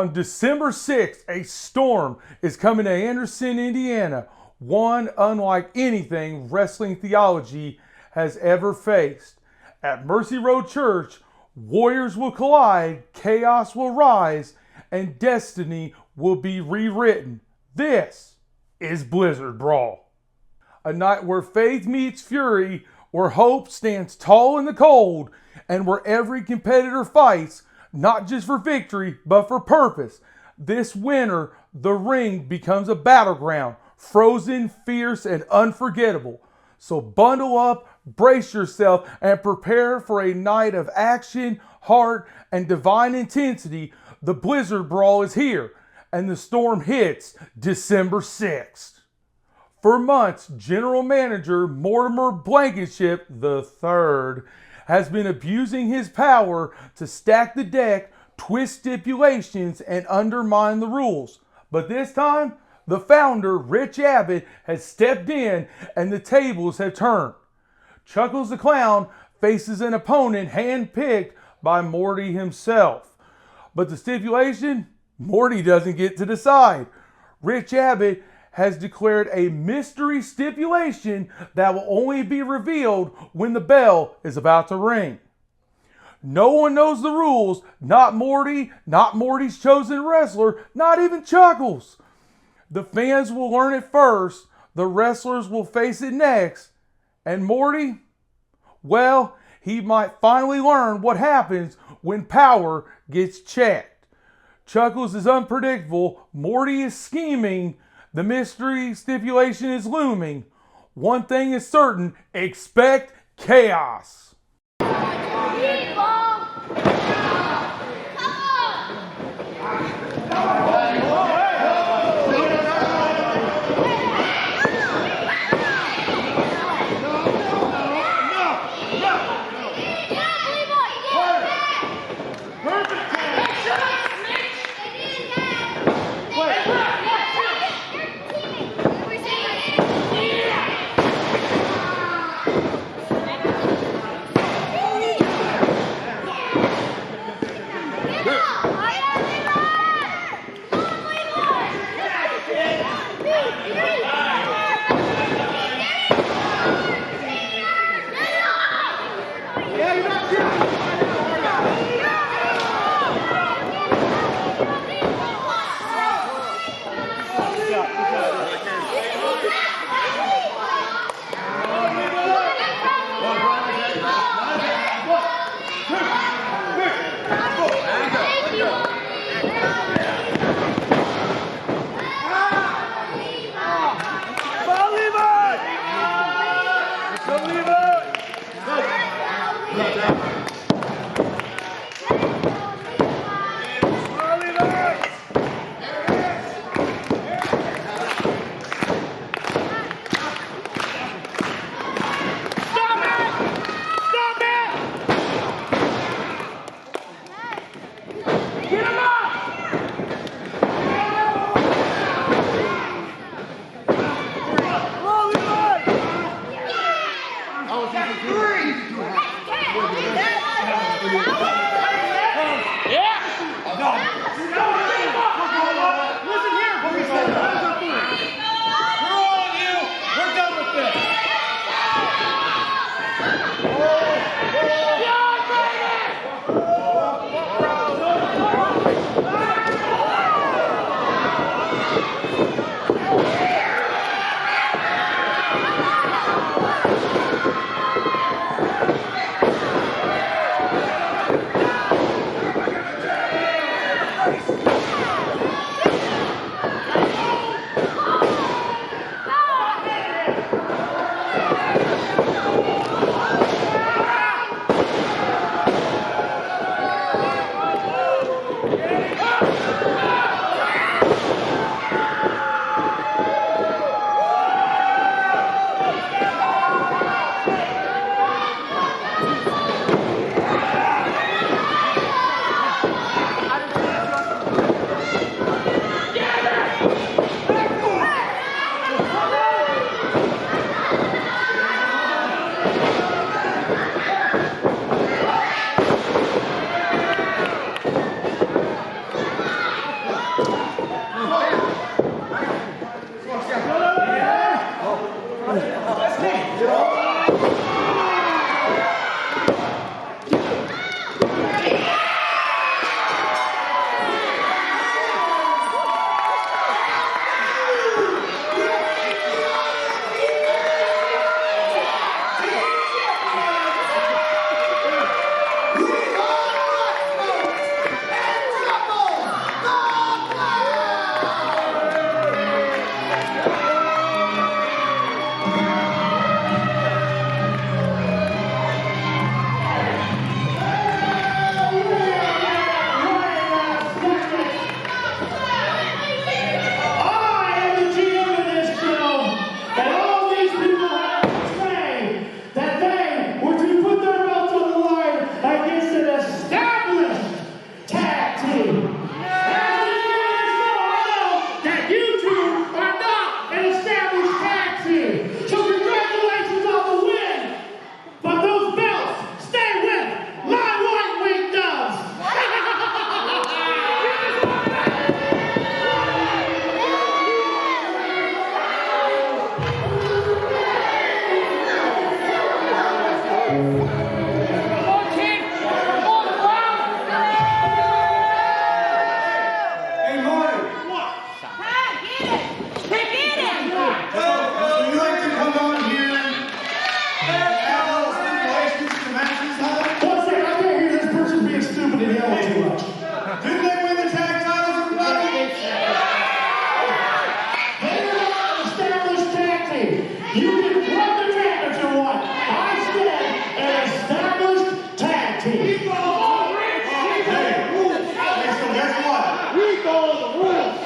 On December 6th, a storm is coming to Anderson, Indiana, one unlike anything wrestling theology has ever faced. At Mercy Road Church, warriors will collide, chaos will rise, and destiny will be rewritten. This is Blizzard Brawl. A night where faith meets fury, where hope stands tall in the cold, and where every competitor fights, not just for victory, but for purpose. This winter, the ring becomes a battleground, frozen, fierce, and unforgettable. So bundle up, brace yourself, and prepare for a night of action, heart, and divine intensity. The Blizzard Brawl is here, and the storm hits December 6th. For months, General Manager Mortimer Blankenship III has been abusing his power to stack the deck, twist stipulations, and undermine the rules. But this time, the founder, Rich Abbott, has stepped in and the tables have turned. Chuckles the Clown faces an opponent handpicked by Morty himself. But the stipulation, Morty doesn't get to decide. Rich Abbott has declared a mystery stipulation that will only be revealed when the bell is about to ring. No one knows the rules, not Morty, not Morty's chosen wrestler, not even Chuckles. The fans will learn it first, the wrestlers will face it next, and Morty, well, he might finally learn what happens when power gets checked. Chuckles is unpredictable, Morty is scheming, the mystery stipulation is looming. One thing is certain, expect chaos.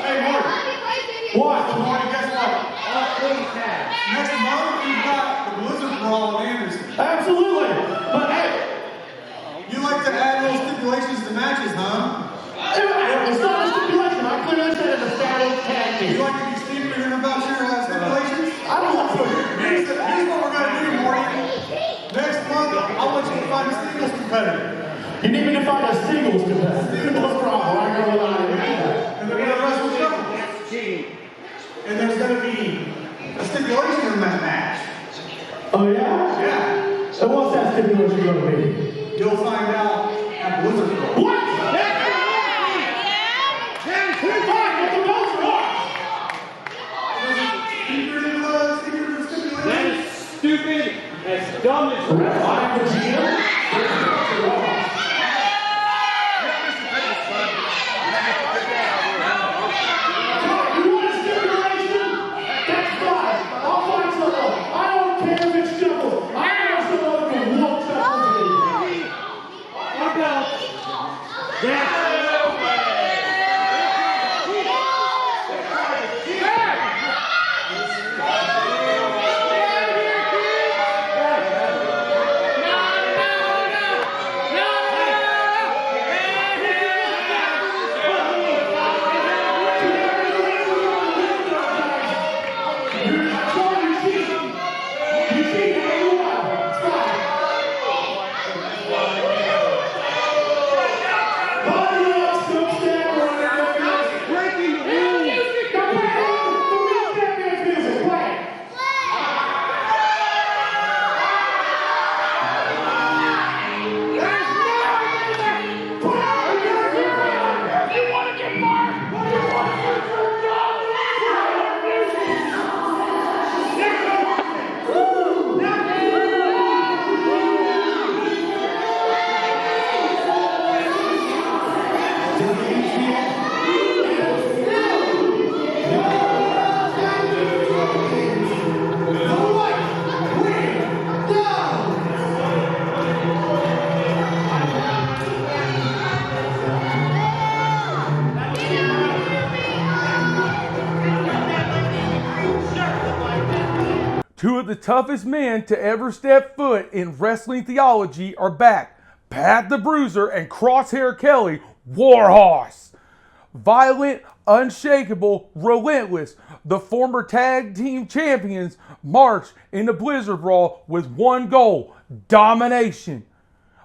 Hey, Marty. What? Marty, guess what? Next month, we've got the Blizzard Brawl in Anderson. Absolutely. But hey, you like to add little stipulations to matches, huh? It's not a stipulation. I clearly said it's a standard tag team. You like to be secret about your stipulations? I don't want to. Here's what we're going to do, Marty. Next month, I want you to find a singles competitor. You need me to find a singles competitor? No problem. I know what I am. And they're going to wrestle doubles. And there's going to be a stipulation in that match. Oh, yeah? Yeah. So what's that stipulation going to be? You'll find out at Blizzard Brawl. What? That is stupid, as dumb as I'm the GM. You want a stipulation? That's fine. I'll find someone. I don't care if it's Chuckle. I know someone who can whoop Chuckle. What about that? Two of the toughest men to ever step foot in wrestling theology are back. Pat the Bruiser and Crosshair Kelly, Warhorse. Violent, unshakable, relentless, the former tag team champions marched into Blizzard Brawl with one goal: domination.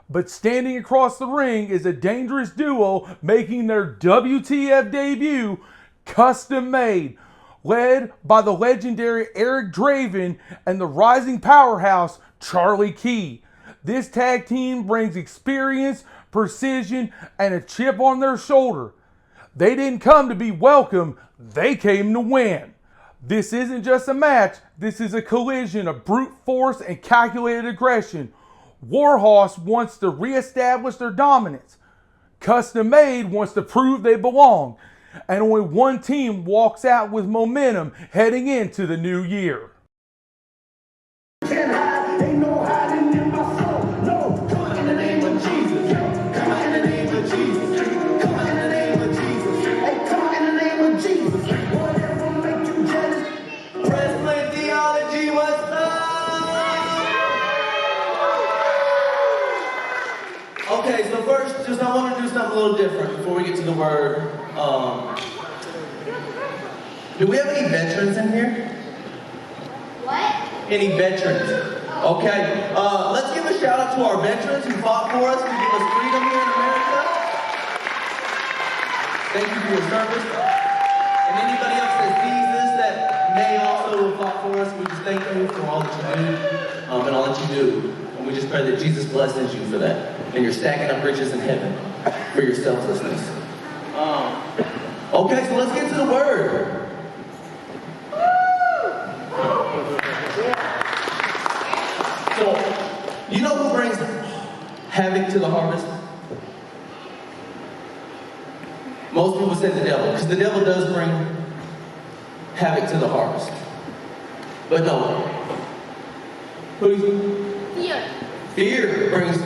But standing across the ring is a dangerous duo making their WTF debut, Custom Made, led by the legendary Eric Draven and the rising powerhouse Charlie Key. This tag team brings experience, precision, and a chip on their shoulder. They didn't come to be welcome, they came to win. This isn't just a match, this is a collision of brute force and calculated aggression. Warhorse wants to reestablish their dominance. Custom Made wants to prove they belong. And only one team walks out with momentum heading into the new year. Ain't no hiding in my soul. No, come on in the name of Jesus. Come on in the name of Jesus. Come on in the name of Jesus. Hey, come on in the name of Jesus. Whatever make you jealous. Wrestling theology was Okay, so first, I want to do something a little different before we get to the word. Do we have any veterans in here? What? Any veterans? Okay, let's give a shout out to our veterans who fought for us to give us freedom here in America. Thank you for your service. And anybody else that sees this that may also have fought for us, we just thank you for all that you do and all that you do. And we just pray that Jesus blesses you for that. And you're stacking up riches in heaven for your selflessness. Okay, so let's get to the word. So, you know who brings havoc to the harvest? Most people say the devil, because the devil does bring havoc to the harvest. But no. Fear. Fear brings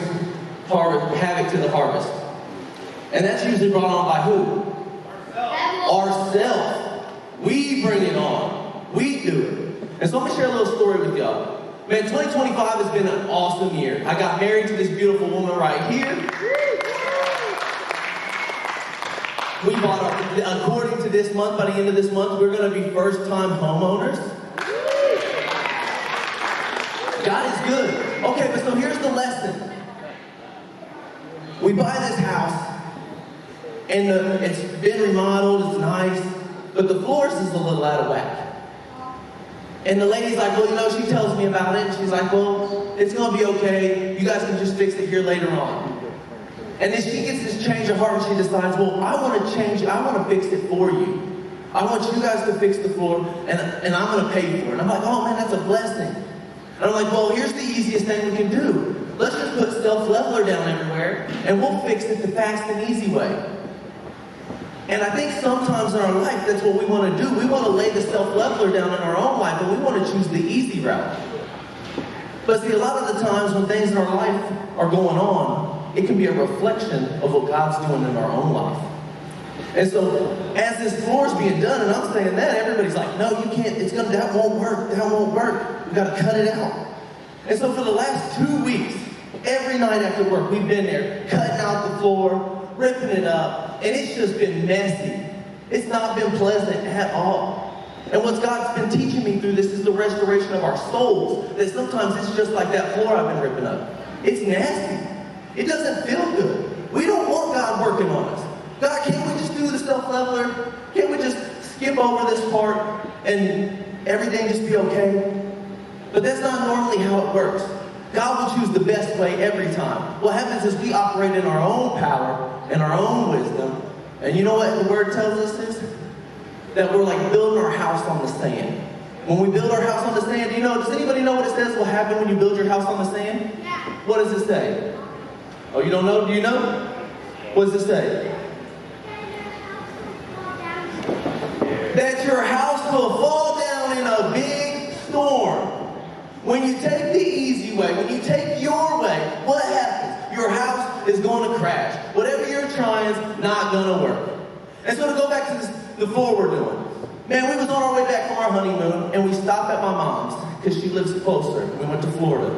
havoc to the harvest. And that's usually brought on by who? Devil. ourselves. We bring it on. We do it. And so I'm going to share a little story with y'all. Man, 2025 has been an awesome year. I got married to this beautiful woman right here. We bought our, according to this month, by the end of this month, we're going to be first-time homeowners. God is good. Okay, but so here's the lesson. We buy this house, and it's been remodeled, it's nice, but the floors is a little out of whack. And the lady's like, well, you know, she tells me about it, and she's like, well, it's going to be okay. You guys can just fix it here later on. And then she gets this change of heart, and she decides, well, I want to change it. I want to fix it for you. I want you guys to fix the floor, and I'm going to pay for it. And I'm like, oh, man, that's a blessing. And I'm like, well, here's the easiest thing we can do. Let's just put self-leveler down everywhere, and we'll fix it the fast and easy way. And I think sometimes in our life, that's what we want to do. We want to lay the self-leveler down in our own life, and we want to choose the easy route. But see, a lot of the times when things in our life are going on, it can be a reflection of what God's doing in our own life. And so, as this floor's being done, and I'm saying that, everybody's like, no, you can't, that won't work, we got to cut it out. And so for the last 2 weeks, every night after work, we've been there, cutting out the floor, ripping it up, and it's just been messy. It's not been pleasant at all. And what God's been teaching me through this is the restoration of our souls, that sometimes it's just like that floor I've been ripping up. It's nasty. It doesn't feel good. We don't want God working on us. God, can't we just do the self-leveler? Can't we just skip over this part and everything just be okay? But that's not normally how it works. God will choose the best way every time. What happens is we operate in our own power and our own wisdom. And you know what the word tells us is? That we're like building our house on the sand. When we build our house on the sand, does anybody know what it says will happen when you build your house on the sand? Yeah. What does it say? Oh, you don't know? Do you know? What does it say? That your house will fall down in a big storm. When you take the easy way, when you take your way, what happens? Your house is going to crash. Whatever you're trying is not going to work. And so to go back to the floor we're doing. Man, we was on our way back from our honeymoon, and we stopped at my mom's, because she lives closer. We went to Florida.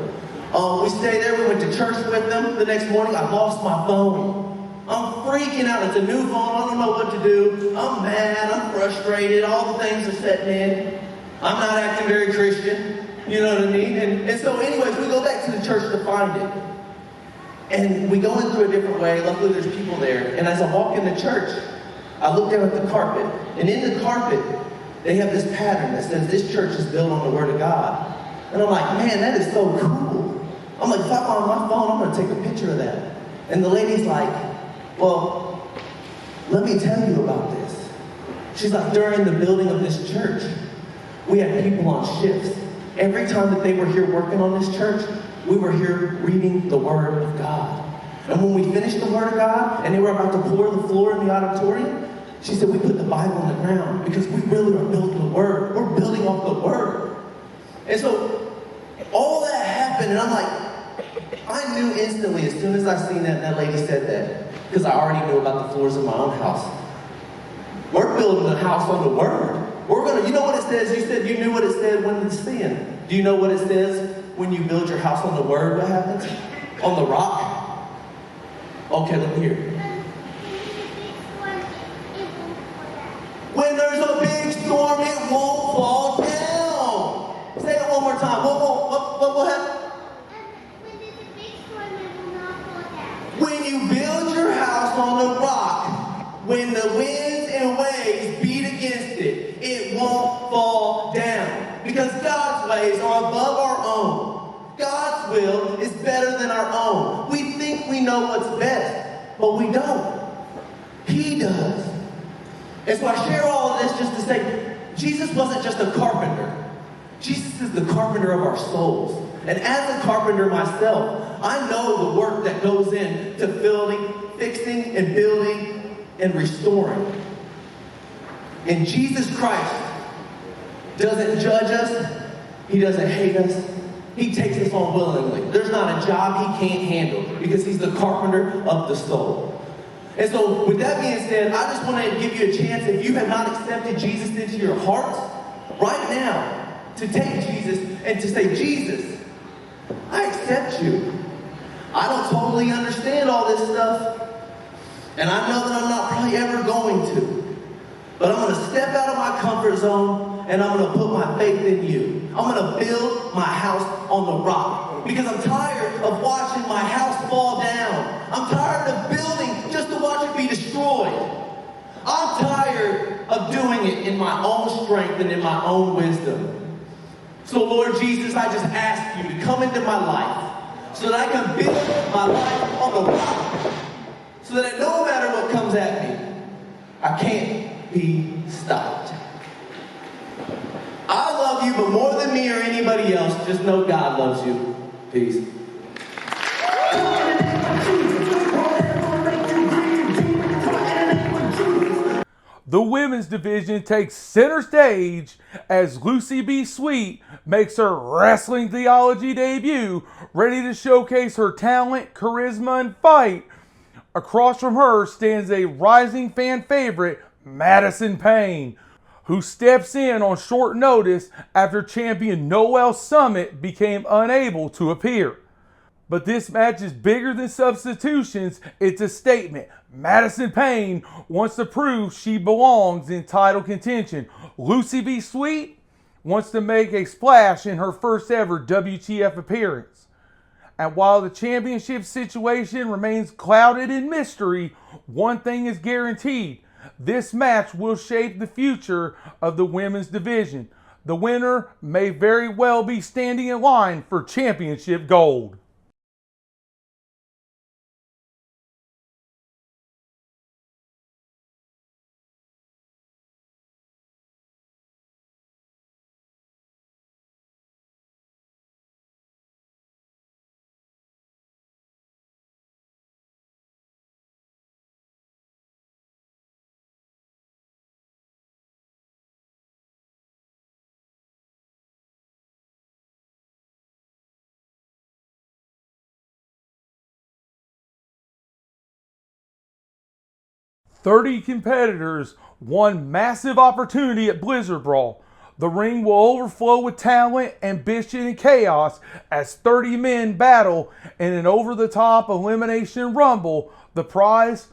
We stayed there, we went to church with them. The next morning, I lost my phone. I'm freaking out. It's a new phone. I don't know what to do. I'm mad. I'm frustrated. All the things are setting in. I'm not acting very Christian. You know what I mean? And so anyways, we go back to the church to find it. And we go in through a different way. Luckily, there's people there. And as I walk in the church, I look down at the carpet. And in the carpet, they have this pattern that says this church is built on the Word of God. And I'm like, man, that is so cool. I'm like, if I find my phone, I'm going to take a picture of that. And the lady's like, well, let me tell you about this. She's like, during the building of this church, we had people on shifts. Every time that they were here working on this church, we were here reading the Word of God. And when we finished the Word of God, and they were about to pour the floor in the auditorium, she said, we put the Bible on the ground because we really are building the Word. We're building off the Word. And so, all that happened, and I'm like, I knew instantly, as soon as I seen that lady said that, because I already knew about the floors of my own house. We're building a house on the Word. We're gonna, you know what it says? You said you knew what it said when it's sin. Do you know what it says when you build your house on the Word? What happens? On the rock? Okay, look here. When there's a big storm, it won't fall down. Say it one more time. What will happen? When you build your house on the rock, when the winds and waves beat against it, it won't fall down. Because God's ways are above our own. God's will is better than our own. We think we know what's best, but we don't. He does. And so I share all of this just to say, Jesus wasn't just a carpenter. Jesus is the carpenter of our souls. And as a carpenter myself, I know the work that goes into building, fixing, and building, and restoring. And Jesus Christ doesn't judge us. He doesn't hate us. He takes us on willingly. There's not a job he can't handle because he's the carpenter of the soul. And so, with that being said, I just want to give you a chance, if you have not accepted Jesus into your heart, right now, to take Jesus and to say, Jesus, I accept you. I don't totally understand all this stuff, and I know that I'm not probably ever going to. But I'm going to step out of my comfort zone, and I'm going to put my faith in you. I'm going to build my house on the rock, because I'm tired of watching my house fall down. I'm tired of building just to watch it be destroyed. I'm tired of doing it in my own strength and in my own wisdom. So Lord Jesus, I just ask you to come into my life so that I can build my life on the rock, so that no matter what comes at me, I can't be stopped. I love you, but more than me or anybody else, just know God loves you. Peace. The women's division takes center stage as Lucy B. Sweet makes her wrestling theology debut, ready to showcase her talent, charisma, and fight. Across from her stands a rising fan favorite, Madison Payne, who steps in on short notice after champion Noelle Summit became unable to appear. But this match is bigger than substitutions. It's a statement. Madison Payne wants to prove she belongs in title contention. Lucy B. Sweet wants to make a splash in her first ever WTF appearance. And while the championship situation remains clouded in mystery, one thing is guaranteed. This match will shape the future of the women's division. The winner may very well be standing in line for championship gold. "30 competitors, one massive opportunity at Blizzard Brawl. The ring will overflow with talent, ambition, and chaos as 30 men battle in an over-the-top elimination rumble. The prize?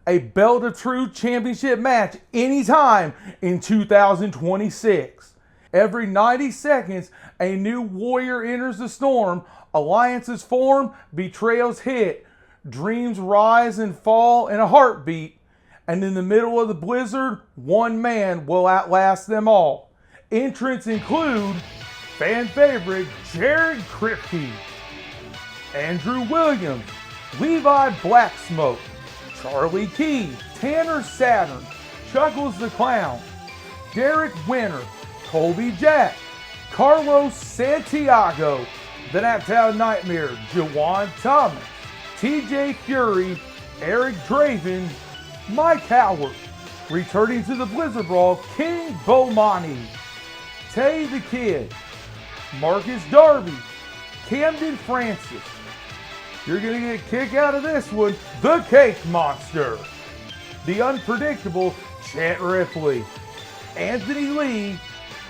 A Belt of Truth championship match anytime in 2026. Every 90 seconds, a new warrior enters the storm. Alliances form, betrayals hit, dreams rise and fall in a heartbeat. And in the middle of the blizzard, one man will outlast them all. Entrants include fan favorite Jared Kripke, Andrew Williams, Levi Blacksmoke, Charlie Key, Tanner Saturn, Chuckles the Clown, Derek Winter, Colby Jack, Carlos Santiago, the Naptown Nightmare, Jawan Thomas, TJ Fury, Eric Draven, Mike Howard. Returning to the Blizzard Brawl, King Bomani, Tay the Kid, Marcus Darby, Camden Francis. You're going to get a kick out of this one. The Cake Monster, the unpredictable Chant Ripley, Anthony Lee,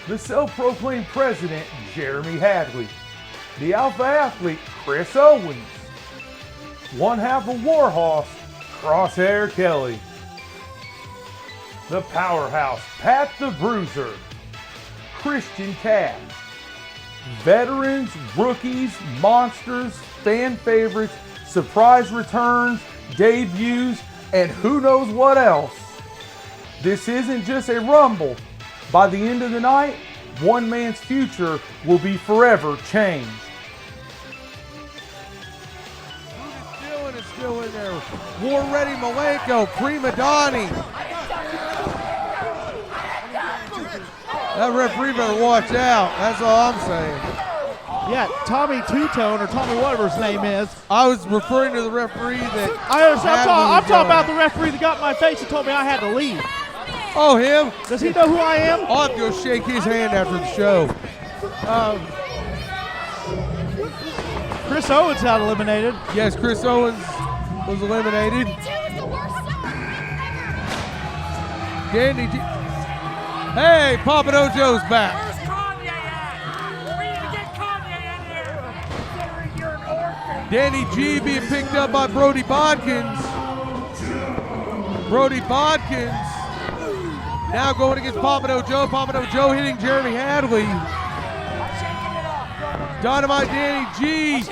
the self-proclaimed president Jeremy Hadley, the Alpha Athlete Chris Owens, one half of Warhorse Crosshair Kelly, the powerhouse Pat the Bruiser, Christian Cash, veterans, rookies, monsters, fan favorites, surprise returns, debuts, and who knows what else. This isn't just a rumble. By the end of the night, one man's future will be forever changed. Is still in there. War Ready Malenko, Prima Donnie. That referee better watch out. That's all I'm saying. Yeah, Tommy Two-Tone, or Tommy whatever his name is. I was referring to the referee that... I understand. I'm talking about the referee that got in my face and told me I had to leave. Oh, him? Does he know who I am? I'll have to go shake his hand after the show. Chris Owens got eliminated. Yes, Chris Owens was eliminated. Danny G. Hey, Papa Dojo's back. Where's Kanye at? We need to get Kanye in here. Considering you're an orphan. Danny G being picked up by Brody Bodkins. Brody Bodkins now going against Papa Dojo. Papa Dojo hitting Jeremy Hadley. Dynamite Danny G.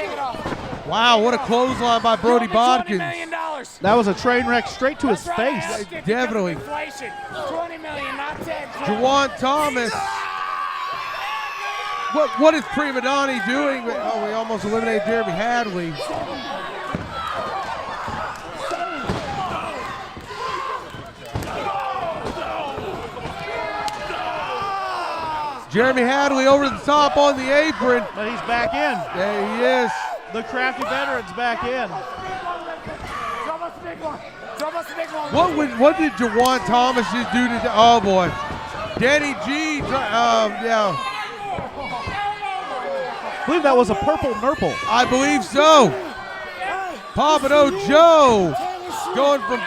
Wow, what a clothesline by Brody Bodkins. That was a train wreck straight to his face. Definitely. $20 million, not 10. Jawan Thomas. What is Prima Donnie doing? Oh, we almost eliminated Jeremy Hadley. Jeremy Hadley over the top on the apron. But he's back in. There he is. The crafty veteran's back in. What did Jawan Thomas just do to? Oh boy, Danny G. Yeah, I believe that was a purple nurple. I believe so. Papa Dojo going from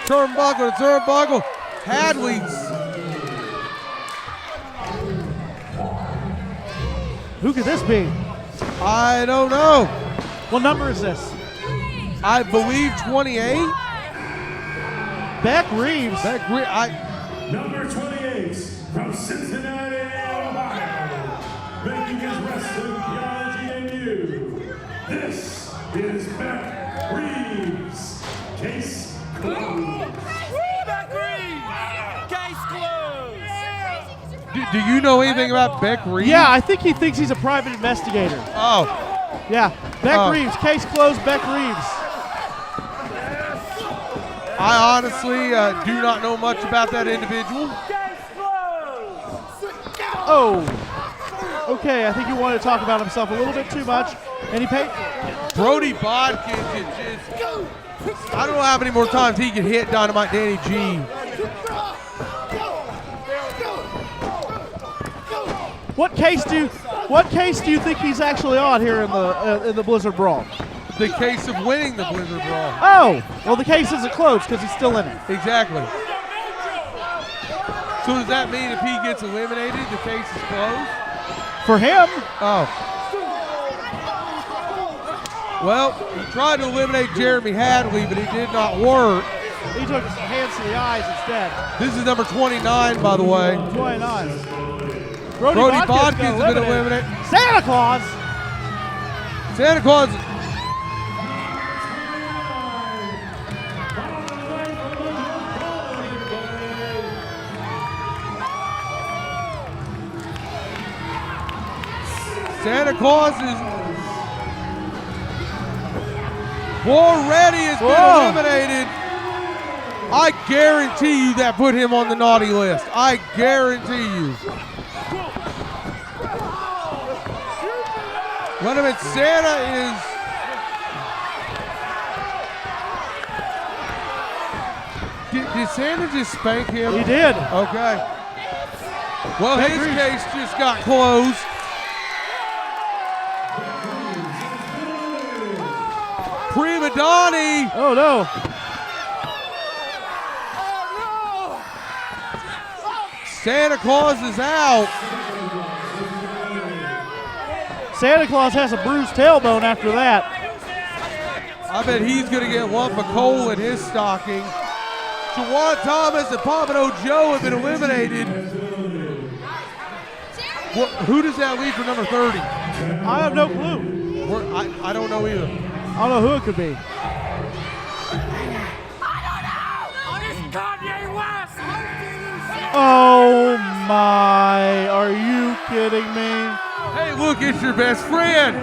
turnbuckle to turnbuckle. Hadley's. Who could this be? I don't know. What number is this? I believe 28. Beck Reeves. Number 28 from Cincinnati, Ohio, making his wrestling theology debut. This is Beck Reeves. Case closed. Beck Reeves! Case closed! Do you know anything about Beck Reeves? Yeah, I think he thinks he's a private investigator. Oh. Yeah, Beck Reeves. Case closed, Beck Reeves. I honestly do not know much about that individual. Oh. Okay, I think he wanted to talk about himself a little bit too much. And he paid. Brody Bodkins is just, I don't know how many more times he can hit Dynamite Danny G. What case do you think he's actually on here in the Blizzard Brawl? The case of winning the Blizzard Brawl. Oh, well the case isn't closed because he's still in it. Exactly. So does that mean if he gets eliminated, the case is closed? For him? Oh. Well, he tried to eliminate Jeremy Hadley, but it did not work. He took his hands to the eyes instead. This is number 29, by the way. 29. Brody Bodkins has been eliminated. Santa Claus! Santa Claus. Santa Claus is already has been eliminated. I guarantee you that put him on the naughty list. I guarantee you. Wait a minute, Santa is. Did Santa just spank him? He did. Okay. Well, his case just got closed. Prima Donnie. Oh no. Santa Claus is out. Santa Claus has a bruised tailbone after that. I bet he's going to get a lump of coal in his stocking. Jawan Thomas and Papa Joe have been eliminated. Who does that leave for number 30? I have no clue. I don't know either. I don't know who it could be. Oh my, are you kidding me? Hey, look, it's your best friend.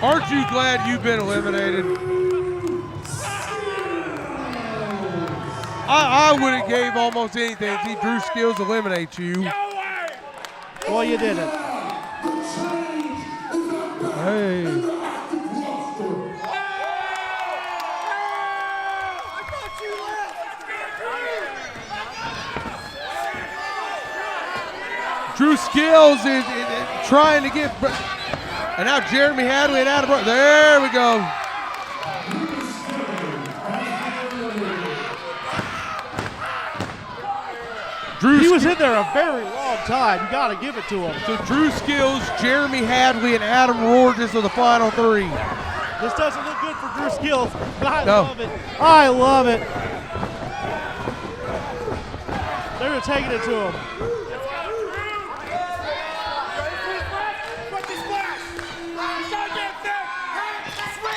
Aren't you glad you've been eliminated? I would have gave almost anything if he Drew Skills eliminates you. Well, you didn't. Hey. Drew Skills is trying to get, and now Jeremy Hadley and Adam. There we go. He was in there a very long time. You got to give it to him. So Drew Skills, Jeremy Hadley, and Adam Rorges are the final three. This doesn't look good for Drew Skills, but I No. love it. I love it. They're taking it to him.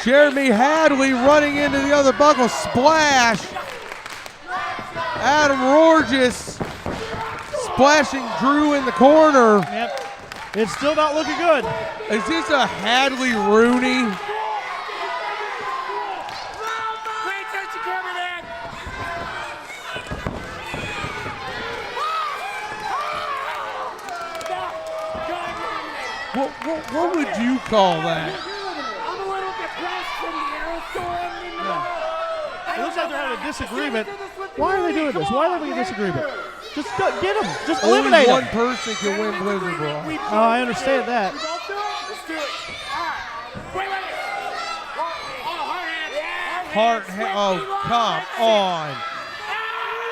Jeremy Hadley running into the other buckle, splash. Adam Rorges splashing Drew in the corner. Yep. It's still not looking good. Is this a Hadley Rooney? Pay attention, cameraman. What would you call that? I'm a little depressed from the aerosol. It looks like they're having a disagreement. Why are they doing this? Why are they having a disagreement? Just get him. Just eliminate Only one him. person can win Blizzard Brawl. Oh, I understand that. Let's do it. Wait. Oh, come on.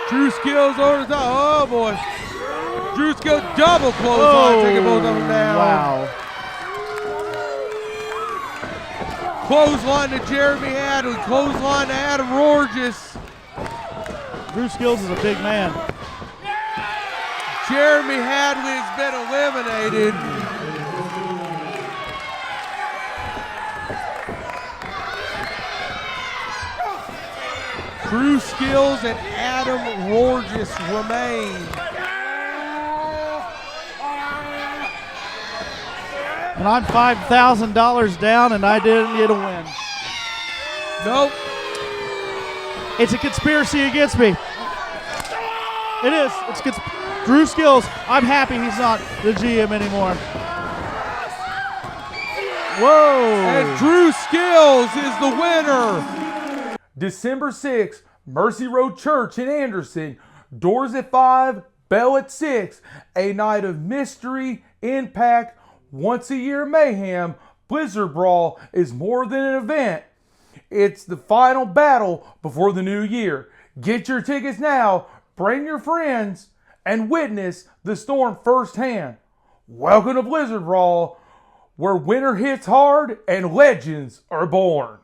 Drew Skills over the top. Oh, boy. Drew Skills double clothesline, taking both of them down. Wow. Clothesline to Jeremy Hadley. Clothesline to Adam Rorges. Drew Skills is a big man. Jeremy Hadley has been eliminated. Drew Skills and Adam Rorges remain. And I'm $5,000 down, and I didn't get a win. Nope. It's a conspiracy against me. It is. Drew Skills, I'm happy he's not the GM anymore. Whoa. And Drew Skills is the winner. December 6th, Mercy Road Church in Anderson. Doors at 5, bell at 6. A night of mystery, impact, once a year mayhem. Blizzard Brawl is more than an event. It's the final battle before the new year. Get your tickets now, bring your friends, and witness the storm firsthand. Welcome to Blizzard Brawl, where winter hits hard and legends are born.